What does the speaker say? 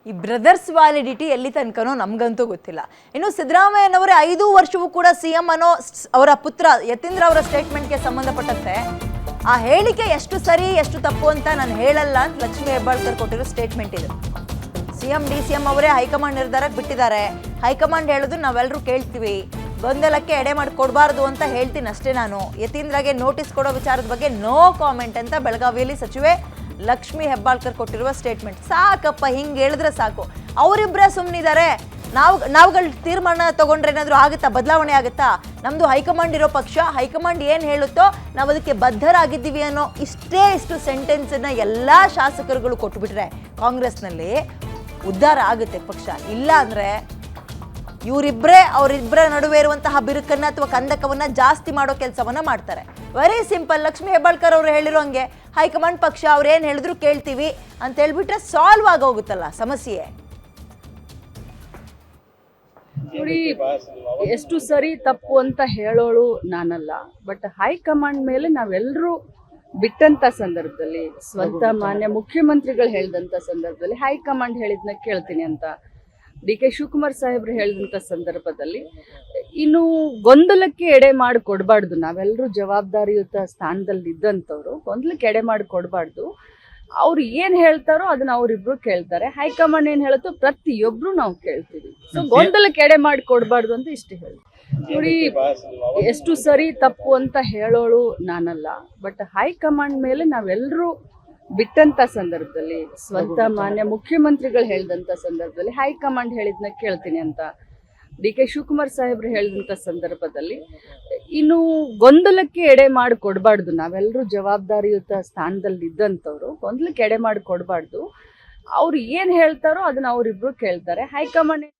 ಈ brothers validity ಎಲ್ಲಿ ತನಕನೋ ನಮಗಂತೂ ಗೊತ್ತಿಲ್ಲ. ಇನ್ನು ಸಿದ್ದರಾಮಯ್ಯನವರೇ 5 ವರ್ಷವೂ ಕೂಡ ಸಿಎಂ ಅನ್ನೋ ಅವರ ಪುತ್ರ ಯತೀಂದ್ರ ಅವರ ಸ್ಟೇಟ್ಮೆಂಟ್ಗೆ ಸಂಬಂಧಪಟ್ಟಂತೆ ಆ ಹೇಳಿಕೆ ಎಷ್ಟು ಸರಿ ಎಷ್ಟು ತಪ್ಪು ಅಂತ ನಾನು ಹೇಳಲ್ಲ ಅಂತ ಲಕ್ಷ್ಮೀ ಹೆಬ್ಬಾಳ್ಕರ್ ಕೊಟ್ಟಿರೋ ಸ್ಟೇಟ್ಮೆಂಟ್ ಇದು. ಸಿಎಂ ಡಿಸಿಎಂ ಅವರೇ ಹೈಕಮಾಂಡ್ ನಿರ್ಧಾರಕ್ಕೆ ಬಿಟ್ಟಿದ್ದಾರೆ. ಹೈಕಮಾಂಡ್ ಹೇಳೋದು ನಾವೆಲ್ಲರೂ ಕೇಳ್ತೀವಿ, ಗೊಂದಲಕ್ಕೆ ಎಡೆ ಮಾಡಿ ಕೊಡಬಾರ್ದು ಅಂತ ಹೇಳ್ತೀನಿ ಅಷ್ಟೇ. ನಾನು ಯತೀಂದ್ರಗೆ ನೋಟಿಸ್ ಕೊಡೋ ವಿಚಾರದ ಬಗ್ಗೆ ನೋ ಕಾಮೆಂಟ್ ಅಂತ ಬೆಳಗಾವಿಯಲ್ಲಿ ಸಚಿವೆ ಲಕ್ಷ್ಮೀ ಹೆಬ್ಬಾಳ್ಕರ್ ಕೊಟ್ಟಿರುವ ಸ್ಟೇಟ್ಮೆಂಟ್. ಸಾಕಪ್ಪ, ಹಿಂಗೆ ಹೇಳಿದ್ರೆ ಸಾಕು. ಅವರಿಬ್ಬರೇ ಸುಮ್ಮನಿದ್ದಾರೆ. ನಾವುಗಳು ತೀರ್ಮಾನ ತಗೊಂಡ್ರೆ ಏನಾದರೂ ಆಗುತ್ತಾ, ಬದಲಾವಣೆ ಆಗುತ್ತಾ? ನಮ್ಮದು ಹೈಕಮಾಂಡ್ ಇರೋ ಪಕ್ಷ, ಹೈಕಮಾಂಡ್ ಏನು ಹೇಳುತ್ತೋ ನಾವು ಅದಕ್ಕೆ ಬದ್ಧರಾಗಿದ್ದೀವಿ ಅನ್ನೋ ಇಷ್ಟು ಸೆಂಟೆನ್ಸನ್ನು ಎಲ್ಲ ಶಾಸಕರುಗಳು ಕೊಟ್ಬಿಟ್ರೆ ಕಾಂಗ್ರೆಸ್ನಲ್ಲಿ ಉದ್ಧಾರ ಆಗುತ್ತೆ ಪಕ್ಷ. ಇಲ್ಲ ಅಂದರೆ ಅವರಿಬ್ಬರ ನಡುವೆ ಇರುವಂತಹ ಬಿರುಕನ್ನ ಅಥವಾ ಕಂದಕವನ್ನ ಜಾಸ್ತಿ ಮಾಡೋ ಕೆಲಸವನ್ನ ಮಾಡ್ತಾರೆ. Very simple. ಲಕ್ಷ್ಮೀ ಹೆಬ್ಬಾಳ್ಕರ್ ಅವರು ಹೇಳಿರೋ ಹಂಗೆ ಹೈಕಮಾಂಡ್ ಪಕ್ಷ ಅವ್ರು ಏನು ಹೇಳಿದ್ರು ಕೇಳ್ತೀವಿ ಅಂತ ಹೇಳ್ಬಿಟ್ರೆ ಸಾಲ್ವ್ ಆಗೋಗುತ್ತಲ್ಲ ಸಮಸ್ಯೆ. ನೋಡಿ, ಎಷ್ಟು ಸರಿ ತಪ್ಪು ಅಂತ ಹೇಳೋಳು ನಾನಲ್ಲ, ಬಟ್ ಹೈಕಮಾಂಡ್ ಮೇಲೆ ನಾವೆಲ್ಲರೂ ಬಿಟ್ಟಂತ ಸಂದರ್ಭದಲ್ಲಿ, ಸ್ವಂತ ಮಾನ್ಯ ಮುಖ್ಯಮಂತ್ರಿಗಳು ಹೇಳಿದಂತ ಸಂದರ್ಭದಲ್ಲಿ ಹೈಕಮಾಂಡ್ ಹೇಳಿದ್ನ ಕೇಳ್ತೀನಿ ಅಂತ ಡಿ.ಕೆ. ಶಿವಕುಮಾರ್ ಸಾಹೇಬ್ರು ಹೇಳಿದಂಥ ಸಂದರ್ಭದಲ್ಲಿ ಇನ್ನು ಗೊಂದಲಕ್ಕೆ ಎಡೆ ಮಾಡಿ ಕೊಡಬಾರ್ದು. ನಾವೆಲ್ಲರೂ ಜವಾಬ್ದಾರಿಯುತ ಸ್ಥಾನದಲ್ಲಿ ಇದ್ದಂಥವ್ರು ಗೊಂದಲಕ್ಕೆ ಎಡೆ ಮಾಡಿ ಕೊಡಬಾರ್ದು. ಅವ್ರು ಏನು ಹೇಳ್ತಾರೋ ಅದನ್ನ ಅವರಿಬ್ರು ಕೇಳ್ತಾರೆ. ಹೈಕಮಾಂಡ್ ಏನು ಹೇಳುತ್ತೋ ಪ್ರತಿಯೊಬ್ರು ನಾವು ಕೇಳ್ತೀವಿ. ಸೊ ಗೊಂದಲಕ್ಕೆ ಎಡೆ ಮಾಡಿ ಕೊಡಬಾರ್ದು ಅಂತ ಇಷ್ಟು ಹೇಳಿ. ನೋಡಿ, ಎಷ್ಟು ಸರಿ ತಪ್ಪು ಅಂತ ಹೇಳೋಳು ನಾನಲ್ಲ, ಬಟ್ ಹೈಕಮಾಂಡ್ ಮೇಲೆ ನಾವೆಲ್ಲರೂ ಬಿಟ್ಟಂತ ಸಂದರ್ಭದಲ್ಲಿ, ಸ್ವಂತ ಮಾನ್ಯ ಮುಖ್ಯಮಂತ್ರಿಗಳು ಹೇಳಿದಂಥ ಸಂದರ್ಭದಲ್ಲಿ ಹೈಕಮಾಂಡ್ ಹೇಳಿದ್ನ ಕೇಳ್ತೀನಿ ಅಂತ ಡಿ.ಕೆ. ಶಿವಕುಮಾರ್ ಸಾಹೇಬ್ರು ಹೇಳಿದಂಥ ಸಂದರ್ಭದಲ್ಲಿ ಇನ್ನು ಗೊಂದಲಕ್ಕೆ ಎಡೆ ಮಾಡಿ ಕೊಡಬಾರ್ದು. ನಾವೆಲ್ಲರೂ ಜವಾಬ್ದಾರಿಯುತ ಸ್ಥಾನದಲ್ಲಿ ಇದ್ದಂಥವ್ರು ಗೊಂದಲಕ್ಕೆ ಎಡೆ ಮಾಡಿ ಕೊಡಬಾರ್ದು. ಅವ್ರು ಏನು ಹೇಳ್ತಾರೋ ಅದನ್ನ ಅವರಿಬ್ರು ಕೇಳ್ತಾರೆ. ಹೈಕಮಾಂಡ್